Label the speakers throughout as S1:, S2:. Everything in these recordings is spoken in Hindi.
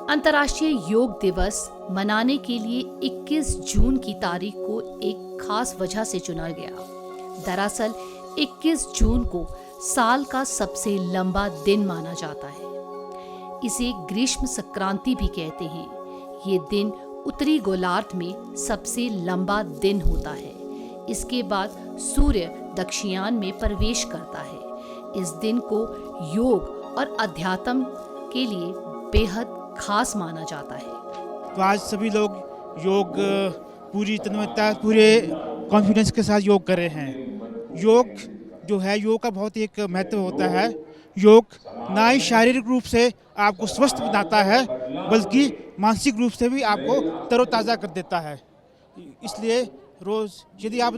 S1: अंतर्राष्ट्रीय योग दिवस मनाने के लिए 21 जून की तारीख को एक खास वजह से चुना गया। दरअसल 21 जून को साल का सबसे लंबा दिन माना जाता है। इसे ग्रीष्म संक्रांति भी कहते हैं। ये दिन उत्तरी गोलार्ध में सबसे लंबा दिन होता है। इसके बाद सूर्य दक्षिणायन में प्रवेश करता है। इस दिन को योग और अध्यात्म के लिए बेहद खास माना जाता है।
S2: तो आज सभी लोग योग पूरी तन्मयता, पूरे कॉन्फिडेंस के साथ योग कर रहे हैं। योग जो है, योग का बहुत एक महत्व होता है। योग ना ही शारीरिक रूप से आपको स्वस्थ बनाता है, बल्कि मानसिक रूप से भी आपको तरोताज़ा कर देता है। इसलिए रोज़ यदि आप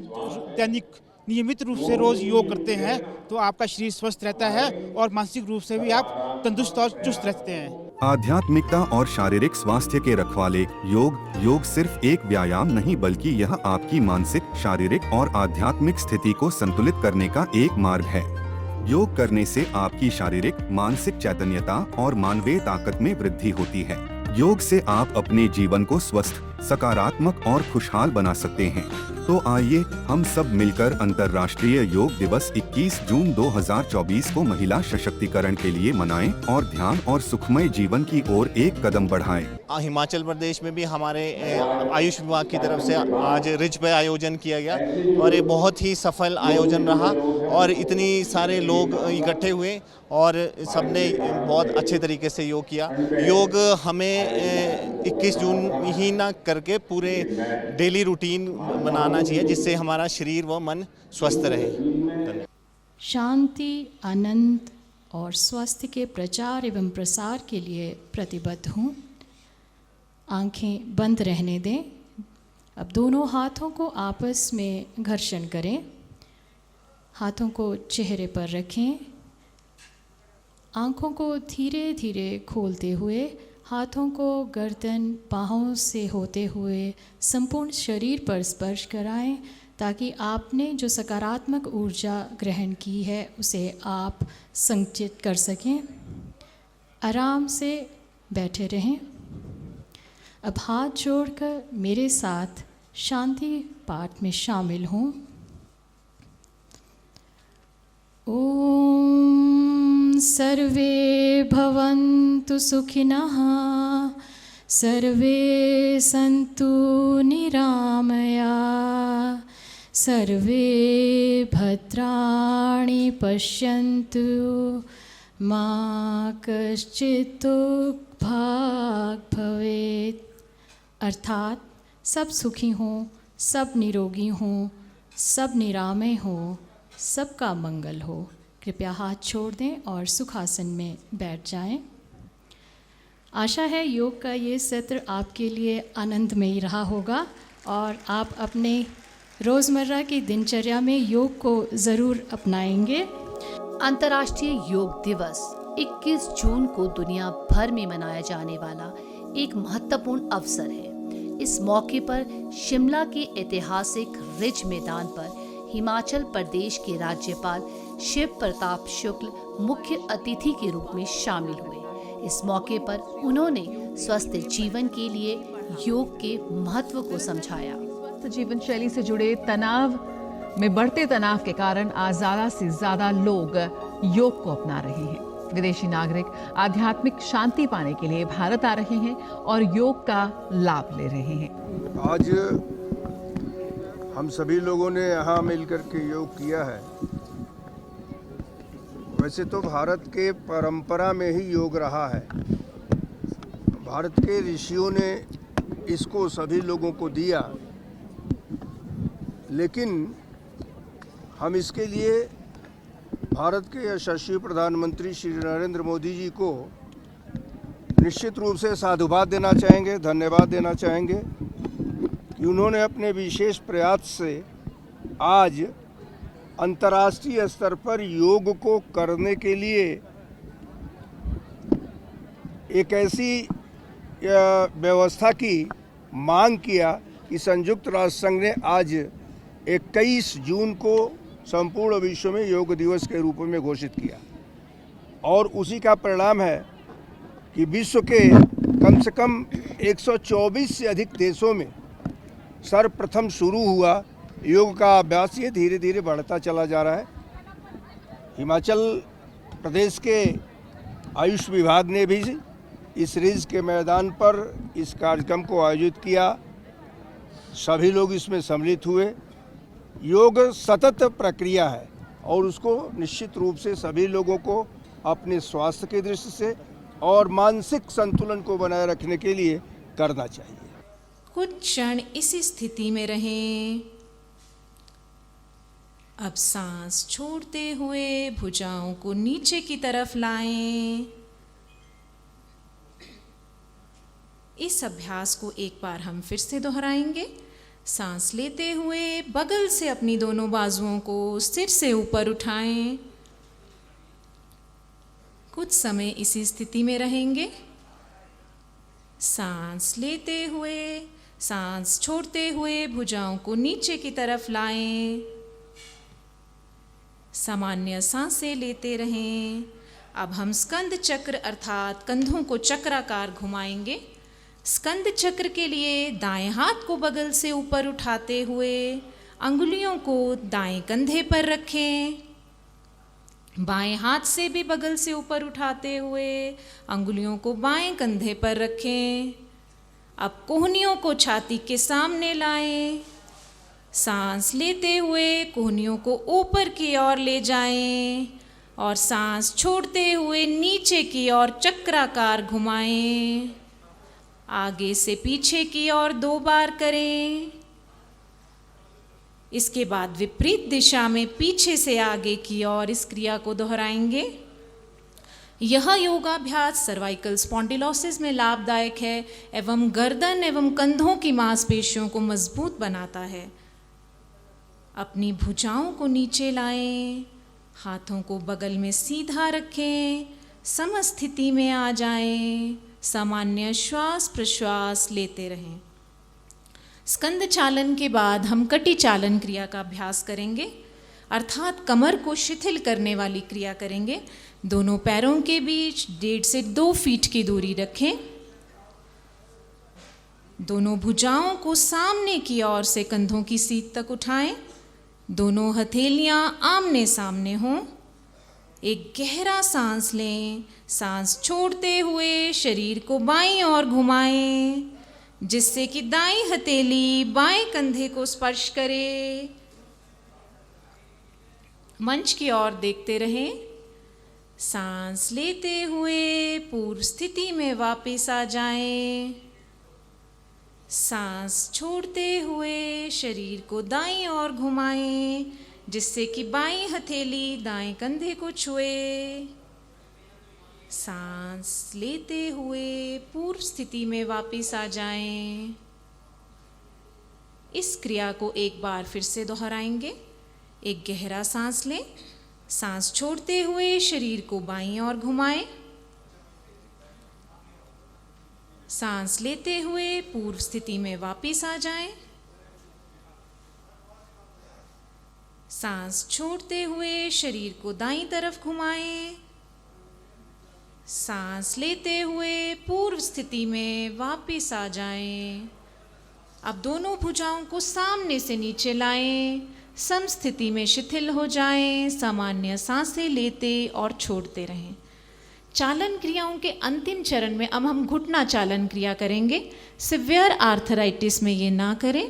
S2: दैनिक नियमित रूप से रोज़ योग करते हैं तो आपका शरीर स्वस्थ रहता है और मानसिक रूप से भी आप तंदुरुस्त और चुस्त रहते हैं।
S3: आध्यात्मिकता और शारीरिक स्वास्थ्य के रखवाले योग सिर्फ एक व्यायाम नहीं, बल्कि यह आपकी मानसिक, शारीरिक और आध्यात्मिक स्थिति को संतुलित करने का एक मार्ग है। योग करने से आपकी शारीरिक, मानसिक चैतन्यता और मानवीय ताकत में वृद्धि होती है। योग से आप अपने जीवन को स्वस्थ, सकारात्मक और खुशहाल बना सकते हैं। तो आइए हम सब मिलकर अंतर्राष्ट्रीय योग दिवस 21 जून 2024 को महिला सशक्तिकरण के लिए मनाएं और ध्यान और सुखमय जीवन की ओर एक कदम बढ़ाएं।
S4: हिमाचल प्रदेश में भी हमारे आयुष विभाग की तरफ से आज रिच पे आयोजन किया गया और ये बहुत ही सफल आयोजन रहा और इतनी सारे लोग इकट्ठे हुए और सबने बहुत अच्छे तरीके से योग किया। योग हमें 21 जून ही ना करके पूरे डेली रूटीन बनाना चाहिए, जिससे हमारा शरीर व मन स्वस्थ रहे।
S5: शांति, आनंद और स्वास्थ्य के प्रचार एवं प्रसार के लिए प्रतिबद्ध हूँ। आंखें बंद रहने दें। अब दोनों हाथों को आपस में घर्षण करें। हाथों को चेहरे पर रखें। आंखों को धीरे धीरे खोलते हुए हाथों को गर्दन, बाहों से होते हुए संपूर्ण शरीर पर स्पर्श कराएं, ताकि आपने जो सकारात्मक ऊर्जा ग्रहण की है उसे आप संचित कर सकें। आराम से बैठे रहें। अब हाथ जोड़कर मेरे साथ शांति पाठ में शामिल हों। ओम सर्वे भवन्तु सुखिनः, सर्वे सन्तु निरामया, सर्वे भद्राणि पश्यन्तु, मा कश्चित् दुःखभाग् भवेत्। अर्थात सब सुखी हों, सब निरोगी हों, सब निरामय हों, सबका मंगल हो। कृपया हाथ छोड़ दें और सुखासन में बैठ जाएं। आशा है योग का ये सत्र आपके लिए आनंदमयी रहा होगा और आप अपने रोज़मर्रा की दिनचर्या में योग को ज़रूर अपनाएंगे।
S1: अंतर्राष्ट्रीय योग दिवस 21 जून को दुनिया भर में मनाया जाने वाला एक महत्वपूर्ण अवसर है। इस मौके पर शिमला के ऐतिहासिक रिज मैदान पर हिमाचल प्रदेश के राज्यपाल शिव प्रताप शुक्ल मुख्य अतिथि के रूप में शामिल हुए। इस मौके पर उन्होंने स्वस्थ जीवन के लिए योग के महत्व को समझाया।
S6: जीवन शैली से जुड़े तनाव में बढ़ते तनाव के कारण आज ज़्यादा से ज़्यादा लोग योग को अपना रहे हैं। विदेशी नागरिक आध्यात्मिक शांति पाने के लिए भारत आ रहे हैं और योग का लाभ ले रहे हैं।
S7: आज हम सभी लोगों ने यहाँ मिलकर के योग किया है। वैसे तो भारत के परंपरा में ही योग रहा है। भारत के ऋषियों ने इसको सभी लोगों को दिया, लेकिन हम इसके लिए भारत के यशस्वी प्रधानमंत्री श्री नरेंद्र मोदी जी को निश्चित रूप से साधुवाद देना चाहेंगे, धन्यवाद देना चाहेंगे कि उन्होंने अपने विशेष प्रयास से आज अंतर्राष्ट्रीय स्तर पर योग को करने के लिए एक ऐसी व्यवस्था की मांग किया कि संयुक्त राष्ट्र संघ ने आज 21 जून को संपूर्ण विश्व में योग दिवस के रूप में घोषित किया और उसी का परिणाम है कि विश्व के कम से कम 124 से अधिक देशों में सर्वप्रथम शुरू हुआ योग का अभ्यास ये धीरे धीरे बढ़ता चला जा रहा है। हिमाचल प्रदेश के आयुष विभाग ने भी इस रिज के मैदान पर इस कार्यक्रम को आयोजित किया। सभी लोग इसमें सम्मिलित हुए। योग सतत प्रक्रिया है और उसको निश्चित रूप से सभी लोगों को अपने स्वास्थ्य की दृष्टि से और मानसिक संतुलन को बनाए रखने के लिए करना चाहिए।
S8: कुछ क्षण इसी स्थिति में रहें। अब सांस छोड़ते हुए भुजाओं को नीचे की तरफ लाएं। इस अभ्यास को एक बार हम फिर से दोहराएंगे। सांस लेते हुए बगल से अपनी दोनों बाजुओं को सिर से ऊपर उठाएं। कुछ समय इसी स्थिति में रहेंगे। सांस लेते हुए, सांस छोड़ते हुए भुजाओं को नीचे की तरफ लाएं। सामान्य सांसें लेते रहें। अब हम स्कंद चक्र अर्थात कंधों को चक्राकार घुमाएंगे। स्कंद चक्र के लिए दाएं हाथ को बगल से ऊपर उठाते हुए अंगुलियों को दाएं कंधे पर रखें। बाएं हाथ से भी बगल से ऊपर उठाते हुए अंगुलियों को बाएं कंधे पर रखें। अब कोहनियों को छाती के सामने लाएं। सांस लेते हुए कोहनियों को ऊपर की ओर ले जाएं और सांस छोड़ते हुए नीचे की ओर चक्राकार घुमाएं। आगे से पीछे की ओर 2 बार करें। इसके बाद विपरीत दिशा में पीछे से आगे की ओर इस क्रिया को दोहराएंगे। यह योगाभ्यास सर्वाइकल स्पॉन्डिलोसिस में लाभदायक है एवं गर्दन एवं कंधों की मांसपेशियों को मजबूत बनाता है। अपनी भुजाओं को नीचे लाएं, हाथों को बगल में सीधा रखें, समस्थिति में आ जाएं, सामान्य श्वास प्रश्वास लेते रहें। स्कंद चालन के बाद हम कटी चालन क्रिया का अभ्यास करेंगे अर्थात कमर को शिथिल करने वाली क्रिया करेंगे। दोनों पैरों के बीच 1.5 से 2 फीट की दूरी रखें। दोनों भुजाओं को सामने की ओर से कंधों की सीध तक उठाएं। दोनों हथेलियां आमने सामने हों। एक गहरा सांस लें। सांस छोड़ते हुए शरीर को बाईं ओर घुमाएं जिससे कि दाईं हथेली बाएं कंधे को स्पर्श करे। मंच की ओर देखते रहें। सांस लेते हुए पूर्व स्थिति में वापस आ जाएं। सांस छोड़ते हुए शरीर को दाईं ओर घुमाएं जिससे कि बाईं हथेली दाएं कंधे को छुए। सांस लेते हुए पूर्व स्थिति में वापस आ जाएं। इस क्रिया को एक बार फिर से दोहराएंगे। एक गहरा सांस लें। सांस छोड़ते हुए शरीर को बाईं ओर घुमाएं। सांस लेते हुए पूर्व स्थिति में वापस आ जाएं। सांस छोड़ते हुए शरीर को दाईं तरफ घुमाएं। सांस लेते हुए पूर्व स्थिति में वापस आ जाएं। अब दोनों भुजाओं को सामने से नीचे लाएं। समस्थिति में शिथिल हो जाएं। सामान्य सांसें लेते और छोड़ते रहें। चालन क्रियाओं के अंतिम चरण में अब हम घुटना चालन क्रिया करेंगे। सिवियर आर्थराइटिस में ये ना करें।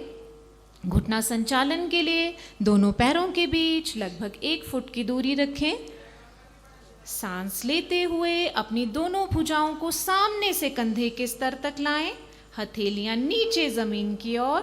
S8: घुटना संचालन के लिए दोनों पैरों के बीच लगभग 1 फुट की दूरी रखें। सांस लेते हुए अपनी दोनों भुजाओं को सामने से कंधे के स्तर तक लाएं। हथेलियां नीचे जमीन की ओर।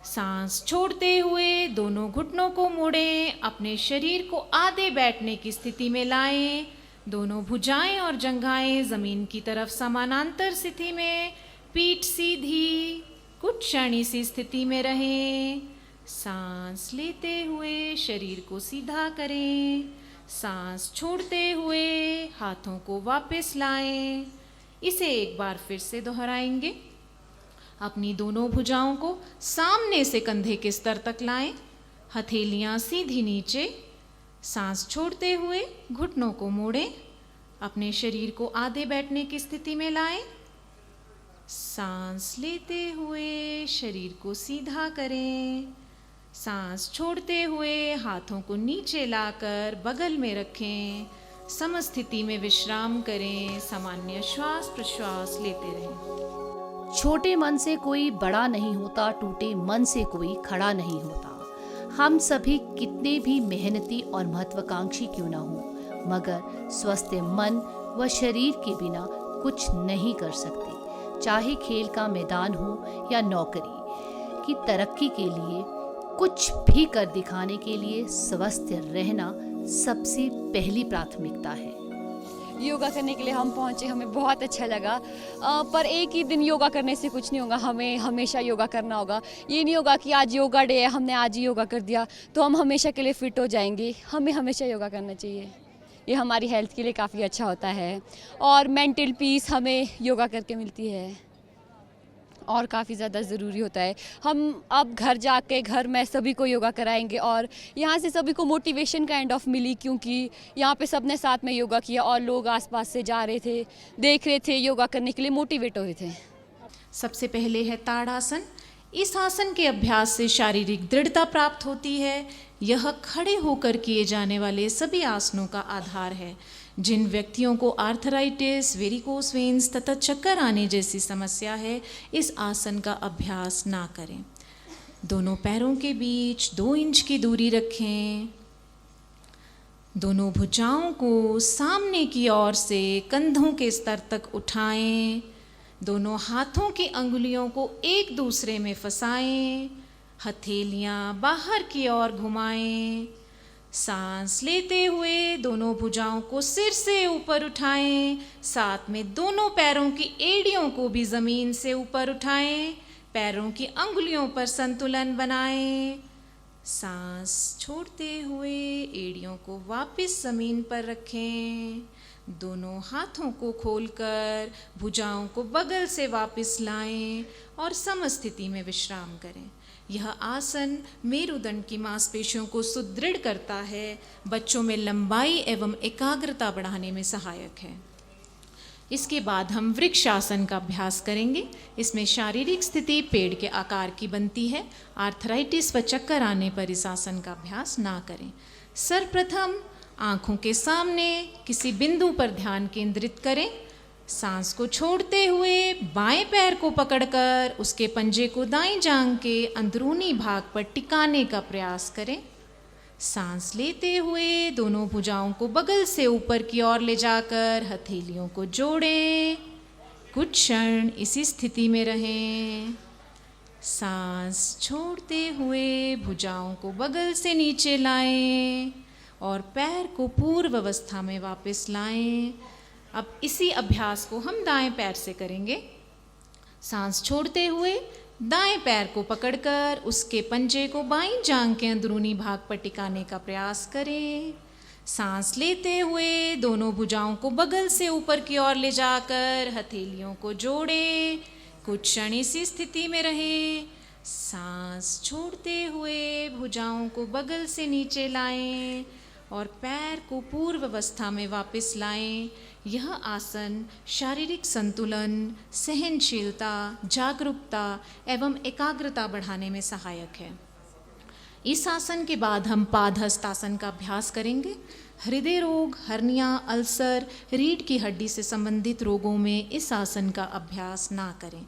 S8: सांस छोड़ते हुए दोनों घुटनों को मोड़ें। अपने शरीर को आधे बैठने की स्थिति में लाएं। दोनों भुजाएं और जंघाएं जमीन की तरफ समानांतर स्थिति में, पीठ सीधी। कुछ क्षण इसी स्थिति में रहें। सांस लेते हुए शरीर को सीधा करें। सांस छोड़ते हुए हाथों को वापस लाएं। इसे एक बार फिर से दोहराएंगे। अपनी दोनों भुजाओं को सामने से कंधे के स्तर तक लाएं। हथेलियां सीधी नीचे। सांस छोड़ते हुए घुटनों को मोड़ें। अपने शरीर को आधे बैठने की स्थिति में लाएं। सांस लेते हुए शरीर को सीधा करें। सांस छोड़ते हुए हाथों को नीचे लाकर बगल में रखें। समस्थिति में विश्राम करें। सामान्य श्वास प्रश्वास लेते रहें।
S1: छोटे मन से कोई बड़ा नहीं होता, टूटे मन से कोई खड़ा नहीं होता। हम सभी कितने भी मेहनती और महत्वाकांक्षी क्यों ना हो, मगर स्वस्थ मन व शरीर के बिना कुछ नहीं कर सकते। चाहे खेल का मैदान हो या नौकरी की तरक्की के लिए, कुछ भी कर दिखाने के लिए स्वस्थ रहना सबसे पहली प्राथमिकता है।
S9: योगा करने के लिए हम पहुँचे, हमें बहुत अच्छा लगा। पर एक ही दिन योगा करने से कुछ नहीं होगा, हमें हमेशा योगा करना होगा। ये नहीं होगा कि आज योगा डे है, हमने आज ही योगा कर दिया तो हम हमेशा के लिए फिट हो जाएंगे। हमें हमेशा योगा करना चाहिए, ये हमारी हेल्थ के लिए काफ़ी अच्छा होता है। और मेंटल पीस हमें योगा करके मिलती है और काफ़ी ज़्यादा ज़रूरी होता है। हम अब घर जाके घर में सभी को योगा कराएंगे और यहाँ से सभी को मोटिवेशन काइंड ऑफ मिली, क्योंकि यहाँ पे सबने साथ में योगा किया और लोग आसपास से जा रहे थे, देख रहे थे, योगा करने के लिए मोटिवेट हो रहे थे।
S8: सबसे पहले है ताड़ासन। इस आसन के अभ्यास से शारीरिक दृढ़ता प्राप्त होती है। यह खड़े होकर किए जाने वाले सभी आसनों का आधार है। जिन व्यक्तियों को आर्थराइटिस, वेरिकोस वेन्स तथा चक्कर आने जैसी समस्या है, इस आसन का अभ्यास ना करें। दोनों पैरों के बीच 2 इंच की दूरी रखें। दोनों भुजाओं को सामने की ओर से कंधों के स्तर तक उठाएं। दोनों हाथों की अंगुलियों को एक दूसरे में फंसाएं। हथेलियां बाहर की ओर घुमाएं। सांस लेते हुए दोनों भुजाओं को सिर से ऊपर उठाएं। साथ में दोनों पैरों की एड़ियों को भी ज़मीन से ऊपर उठाएं। पैरों की अंगुलियों पर संतुलन बनाएं। सांस छोड़ते हुए एड़ियों को वापस ज़मीन पर रखें। दोनों हाथों को खोलकर भुजाओं को बगल से वापस लाएं और समस्थिति में विश्राम करें। यह आसन मेरुदंड की मांसपेशियों को सुदृढ़ करता है। बच्चों में लंबाई एवं एकाग्रता बढ़ाने में सहायक है। इसके बाद हम वृक्ष आसन का अभ्यास करेंगे। इसमें शारीरिक स्थिति पेड़ के आकार की बनती है। आर्थराइटिस व चक्कर आने पर इस आसन का अभ्यास ना करें। सर्वप्रथम आँखों के सामने किसी बिंदु पर ध्यान केंद्रित करें। सांस को छोड़ते हुए बाएं पैर को पकड़कर उसके पंजे को दाईं जांघ के अंदरूनी भाग पर टिकाने का प्रयास करें। सांस लेते हुए दोनों भुजाओं को बगल से ऊपर की ओर ले जाकर हथेलियों को जोड़ें। कुछ क्षण इसी स्थिति में रहें। सांस छोड़ते हुए भुजाओं को बगल से नीचे लाएं और पैर को पूर्व अवस्था में वापस लाएं। अब इसी अभ्यास को हम दाएं पैर से करेंगे। सांस छोड़ते हुए दाएं पैर को पकड़कर उसके पंजे को बाईं जांघ के अंदरूनी भाग पर टिकाने का प्रयास करें। सांस लेते हुए दोनों भुजाओं को बगल से ऊपर की ओर ले जाकर हथेलियों को जोड़ें। कुछ क्षण इसी स्थिति में रहें। सांस छोड़ते हुए भुजाओं को बगल से नीचे लाएं और पैर को पूर्व अवस्था में वापस लाएं। यह आसन शारीरिक संतुलन, सहनशीलता, जागरूकता एवं एकाग्रता बढ़ाने में सहायक है। इस आसन के बाद हम पादहस्त आसन का अभ्यास करेंगे। हृदय रोग, हर्निया, अल्सर, रीढ़ की हड्डी से संबंधित रोगों में इस आसन का अभ्यास ना करें।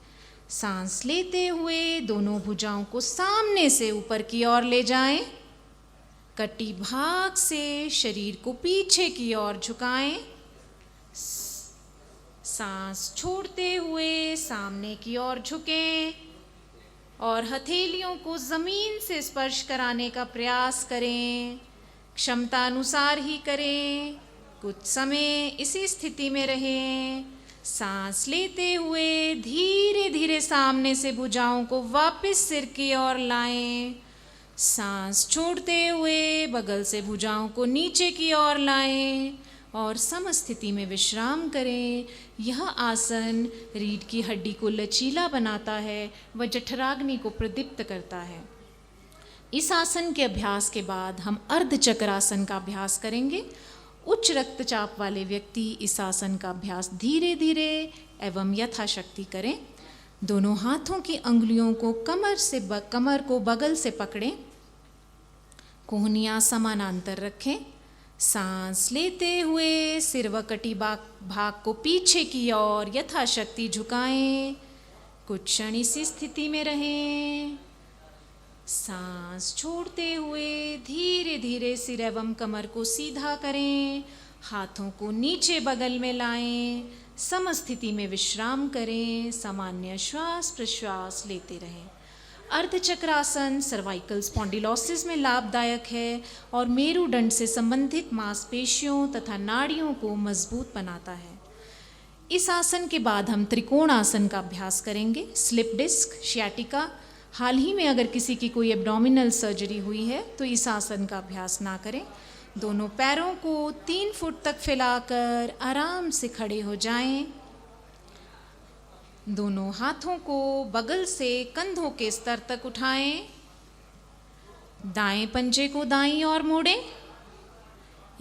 S8: सांस लेते हुए दोनों भुजाओं को सामने से ऊपर की ओर ले जाएं। कटी भाग से शरीर को पीछे की ओर झुकाएं। सांस छोड़ते हुए सामने की ओर झुकें और हथेलियों को जमीन से स्पर्श कराने का प्रयास करें। क्षमता अनुसार ही करें। कुछ समय इसी स्थिति में रहें। सांस लेते हुए धीरे धीरे सामने से भुजाओं को वापस सिर की ओर लाएं। सांस छोड़ते हुए बगल से भुजाओं को नीचे की ओर लाएं और समस्थिति में विश्राम करें। यह आसन रीढ़ की हड्डी को लचीला बनाता है व जठराग्नि को प्रदीप्त करता है। इस आसन के अभ्यास के बाद हम अर्धचक्रासन का अभ्यास करेंगे। उच्च रक्तचाप वाले व्यक्ति इस आसन का अभ्यास धीरे धीरे एवं यथाशक्ति करें। दोनों हाथों की अंगुलियों को कमर को बगल से पकड़ें। कोहनियाँ समानांतर रखें। सांस लेते हुए सिर व कटी भाग को पीछे की ओर यथाशक्ति झुकाएं। कुछ क्षण इसी स्थिति में रहें। सांस छोड़ते हुए धीरे धीरे सिर एवं कमर को सीधा करें। हाथों को नीचे बगल में लाएं। समस्थिति में विश्राम करें। सामान्य श्वास प्रश्वास लेते रहें। अर्धचक्रासन सर्वाइकल स्पॉन्डिलोसिस में लाभदायक है और मेरुदंड से संबंधित मांसपेशियों तथा नाड़ियों को मजबूत बनाता है। इस आसन के बाद हम त्रिकोण आसन का अभ्यास करेंगे। Slip disc, sciatica. हाल ही में अगर किसी की कोई एब्डोमिनल सर्जरी हुई है तो इस आसन का अभ्यास ना करें। दोनों पैरों को 3 फुट तक फैलाकर आराम से खड़े हो जाएं। दोनों हाथों को बगल से कंधों के स्तर तक उठाएं। दाएं पंजे को दाईं ओर मोड़ें।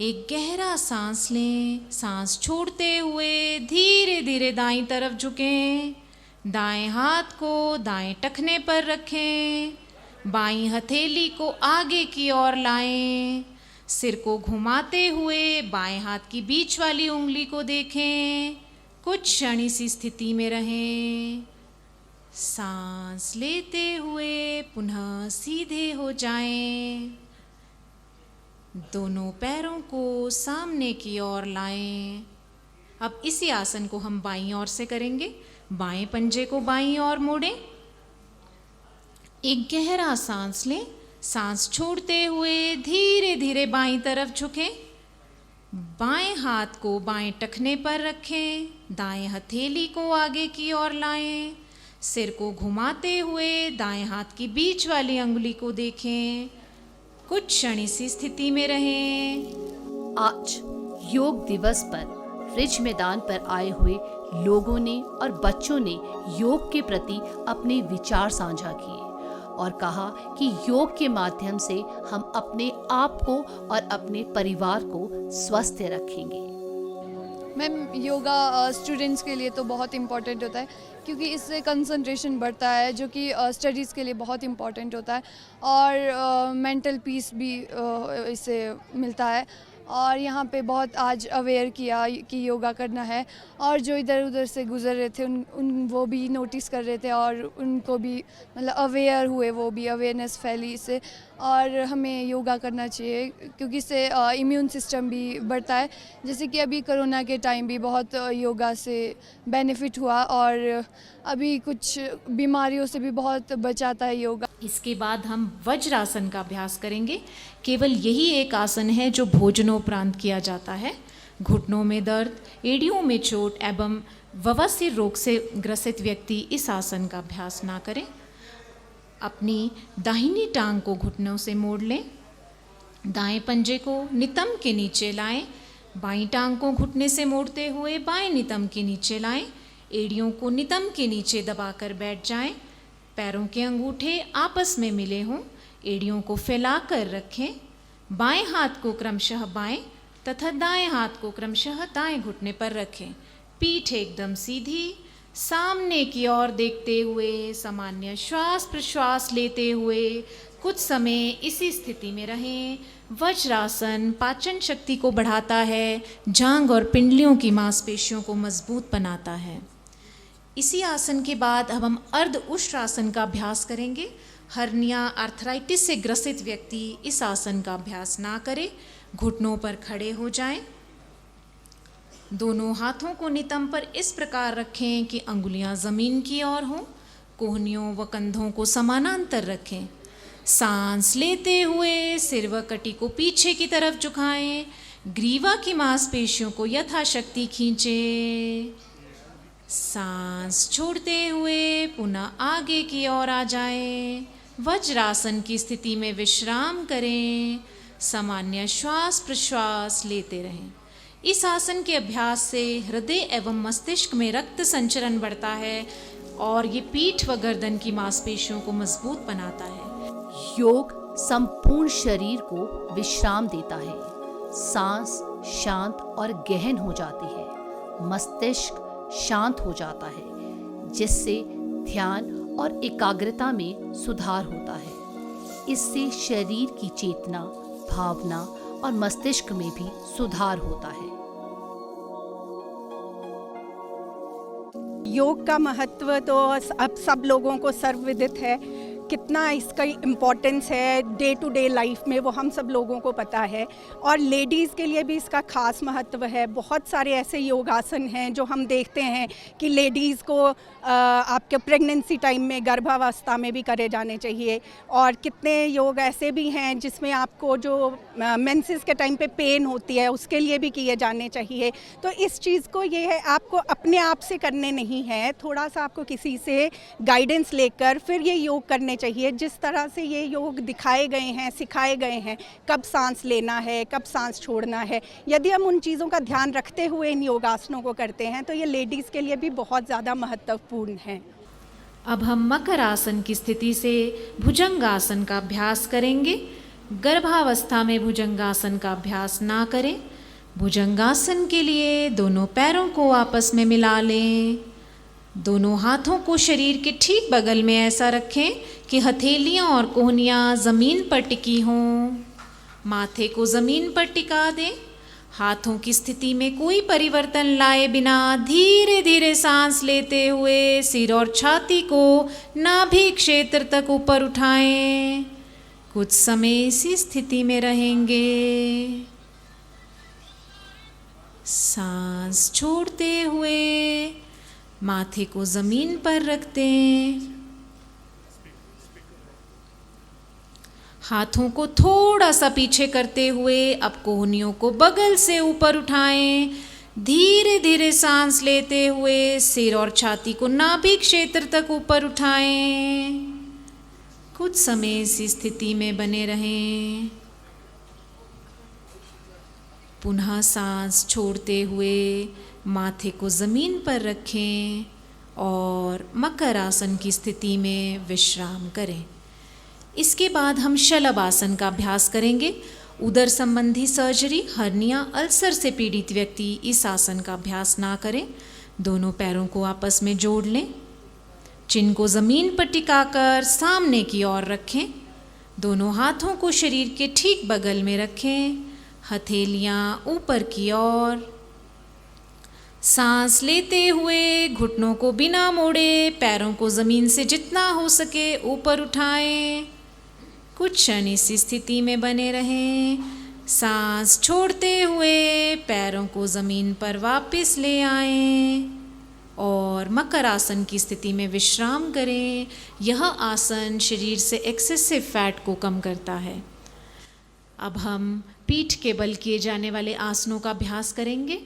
S8: एक गहरा सांस लें। सांस छोड़ते हुए धीरे धीरे दाईं तरफ झुकें। दाएं हाथ को दाएं टखने पर रखें। बाईं हथेली को आगे की ओर लाएं। सिर को घुमाते हुए बाएं हाथ की बीच वाली उंगली को देखें। कुछ क्षण इसी स्थिति में रहें। सांस लेते हुए पुनः सीधे हो जाएं। दोनों पैरों को सामने की ओर लाएं। अब इसी आसन को हम बाईं ओर से करेंगे। बाएं पंजे को बाईं ओर मोड़ें। एक गहरा सांस लें। सांस छोड़ते हुए धीरे धीरे बाईं तरफ झुकें। बाएं हाथ को बाएं टखने पर रखें। दाएं हथेली को आगे की ओर लाएं। सिर को घुमाते हुए दाएं हाथ की बीच वाली अंगुली को देखें। कुछ क्षण इसी स्थिति में रहें।
S1: आज योग दिवस पर रिज मैदान पर आए हुए लोगों ने और बच्चों ने योग के प्रति अपने विचार साझा किए और कहा कि योग के माध्यम से हम अपने आप को और अपने परिवार को स्वस्थ रखेंगे।
S10: मैम, योगा स्टूडेंट्स के लिए तो बहुत इम्पॉर्टेंट होता है क्योंकि इससे कंसंट्रेशन बढ़ता है, जो कि स्टडीज़ के लिए बहुत इम्पॉर्टेंट होता है और मेंटल पीस भी इससे मिलता है। और यहाँ पे बहुत आज अवेयर किया कि योगा करना है और जो इधर उधर से गुजर रहे थे वो भी नोटिस कर रहे थे और उनको भी मतलब अवेयर हुए, वो भी अवेयरनेस फैली इससे। और हमें योगा करना चाहिए क्योंकि इससे इम्यून सिस्टम भी बढ़ता है। जैसे कि अभी कोरोना के टाइम भी बहुत योगा से बेनिफिट हुआ और अभी कुछ बीमारियों से भी बहुत बचाता है योगा।
S8: इसके बाद हम वज्रासन का अभ्यास करेंगे। केवल यही एक आसन है जो भोजनोपरांत किया जाता है। घुटनों में दर्द, एड़ियों में चोट एवं बवासीर रोग से ग्रसित व्यक्ति इस आसन का अभ्यास ना करें। अपनी दाहिनी टांग को घुटनों से मोड़ लें। दाएं पंजे को नितंब के नीचे लाएं। बाईं टांग को घुटने से मोड़ते हुए बाएं नितंब के नीचे लाएं। एड़ियों को नितंब के नीचे दबाकर बैठ जाएं। पैरों के अंगूठे आपस में मिले हों। एड़ियों को फैलाकर रखें। बाएं हाथ को क्रमशः बाएं तथा दाएं हाथ को क्रमशः दाएं घुटने पर रखें। पीठ एकदम सीधी, सामने की ओर देखते हुए सामान्य श्वास प्रश्वास लेते हुए कुछ समय इसी स्थिति में रहें। वज्रासन पाचन शक्ति को बढ़ाता है, जांघ और पिंडलियों की मांसपेशियों को मजबूत बनाता है। इसी आसन के बाद अब हम अर्ध उष्ट्रासन का अभ्यास करेंगे। हर्निया, आर्थराइटिस से ग्रसित व्यक्ति इस आसन का अभ्यास ना करें। घुटनों पर खड़े हो जाएं। दोनों हाथों को नितंब पर इस प्रकार रखें कि अंगुलियां जमीन की ओर हों। कोहनियों व कंधों को समानांतर रखें। सांस लेते हुए सिर व कटी को पीछे की तरफ झुकाएं। ग्रीवा की मांसपेशियों को यथाशक्ति खींचें। सांस छोड़ते हुए पुनः आगे की ओर आ जाएं। वज्रासन की स्थिति में विश्राम करें। सामान्य श्वास प्रश्वास लेते रहें। इस आसन के अभ्यास से हृदय एवं मस्तिष्क में रक्त संचरण बढ़ता है और ये पीठ व गर्दन की मांसपेशियों को मजबूत बनाता है।
S1: योग संपूर्ण शरीर को विश्राम देता है। सांस शांत और गहन हो जाती है। मस्तिष्क शांत हो जाता है, जिससे ध्यान और एकाग्रता में सुधार होता है। इससे शरीर की चेतना, भावना और मस्तिष्क में भी सुधार होता है।
S11: योग का महत्व तो अब सब लोगों को सर्वविदित है। कितना इसका इम्पोर्टेंस है डे टू डे लाइफ में, वो हम सब लोगों को पता है। और लेडीज़ के लिए भी इसका खास महत्व है। बहुत सारे ऐसे योगासन हैं जो हम देखते हैं कि लेडीज़ को आपके प्रेगनेंसी टाइम में, गर्भावस्था में भी करे जाने चाहिए। और कितने योग ऐसे भी हैं जिसमें आपको जो मेंसेस के टाइम पे पेन होती है उसके लिए भी किए जाने चाहिए। तो इस चीज़ को ये है, आपको अपने आप से करने नहीं है, थोड़ा सा आपको किसी से गाइडेंस लेकर फिर ये योग करने चाहिए। जिस तरह से ये योग दिखाए गए हैं, सिखाए गए हैं, कब सांस लेना है, कब सांस छोड़ना है, यदि हम उन चीज़ों का ध्यान रखते हुए इन योगासनों को करते हैं तो ये लेडीज़ के लिए भी बहुत ज़्यादा महत्वपूर्ण है।
S8: अब हम मकर आसन की स्थिति से भुजंगासन का अभ्यास करेंगे। गर्भावस्था में भुजंगासन का अभ्यास ना करें। भुजंगासन के लिए दोनों पैरों को आपस में मिला लें। दोनों हाथों को शरीर के ठीक बगल में ऐसा रखें कि हथेलियां और कोहनियां ज़मीन पर टिकी हों। माथे को ज़मीन पर टिका दें। हाथों की स्थिति में कोई परिवर्तन लाए बिना धीरे धीरे सांस लेते हुए सिर और छाती को नाभि क्षेत्र तक ऊपर उठाएं। कुछ समय इसी स्थिति में रहेंगे। सांस छोड़ते हुए माथे को ज़मीन पर रखते हैं। हाथों को थोड़ा सा पीछे करते हुए अब कोहनियों को बगल से ऊपर उठाएं। धीरे धीरे सांस लेते हुए सिर और छाती को नाभि क्षेत्र तक ऊपर उठाएं। कुछ समय इसी स्थिति में बने रहें। पुनः सांस छोड़ते हुए माथे को ज़मीन पर रखें और मकर आसन की स्थिति में विश्राम करें। इसके बाद हम शलभ आसन का अभ्यास करेंगे। उदर संबंधी सर्जरी, हर्निया, अल्सर से पीड़ित व्यक्ति इस आसन का अभ्यास ना करें। दोनों पैरों को आपस में जोड़ लें। चिन को ज़मीन पर टिकाकर सामने की ओर रखें। दोनों हाथों को शरीर के ठीक बगल में रखें। हथेलियां ऊपर की ओर। सांस लेते हुए घुटनों को बिना मोड़े पैरों को ज़मीन से जितना हो सके ऊपर उठाएं। कुछ क्षण इसी स्थिति में बने रहें। सांस छोड़ते हुए पैरों को ज़मीन पर वापस ले आएं और मकर आसन की स्थिति में विश्राम करें। यह आसन शरीर से एक्सेसिव फैट को कम करता है। अब हम पीठ के बल किए जाने वाले आसनों का अभ्यास करेंगे।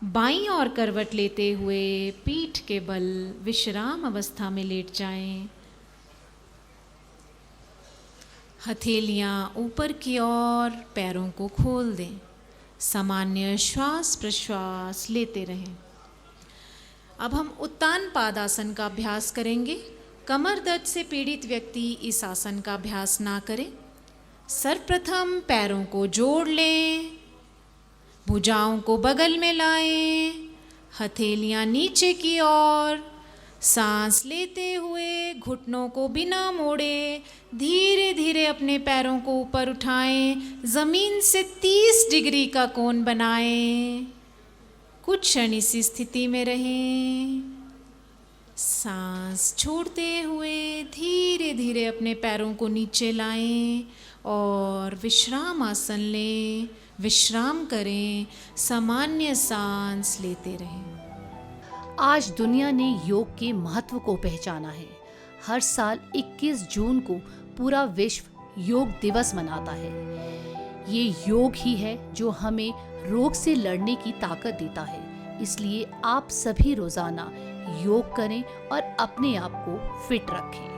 S8: बाईं ओर करवट लेते हुए पीठ के बल विश्राम अवस्था में लेट जाएं। हथेलियां ऊपर की ओर, पैरों को खोल दें। सामान्य श्वास प्रश्वास लेते रहें। अब हम उत्तान पादासन का अभ्यास करेंगे। कमर दर्द से पीड़ित व्यक्ति इस आसन का अभ्यास ना करें। सर्वप्रथम पैरों को जोड़ लें। भुजाओं को बगल में लाएं। हथेलियां नीचे की ओर। सांस लेते हुए घुटनों को बिना मोड़े धीरे धीरे अपने पैरों को ऊपर उठाएं। ज़मीन से 30 डिग्री का कोण बनाएं। कुछ क्षण इसी स्थिति में रहें। सांस छोड़ते हुए धीरे धीरे अपने पैरों को नीचे लाएं और विश्राम आसन लें। विश्राम करें। सामान्य सांस लेते रहें।
S1: आज दुनिया ने योग के महत्व को पहचाना है। हर साल 21 जून को पूरा विश्व योग दिवस मनाता है। ये योग ही है जो हमें रोग से लड़ने की ताकत देता है। इसलिए आप सभी रोजाना योग करें और अपने आप को फिट रखें।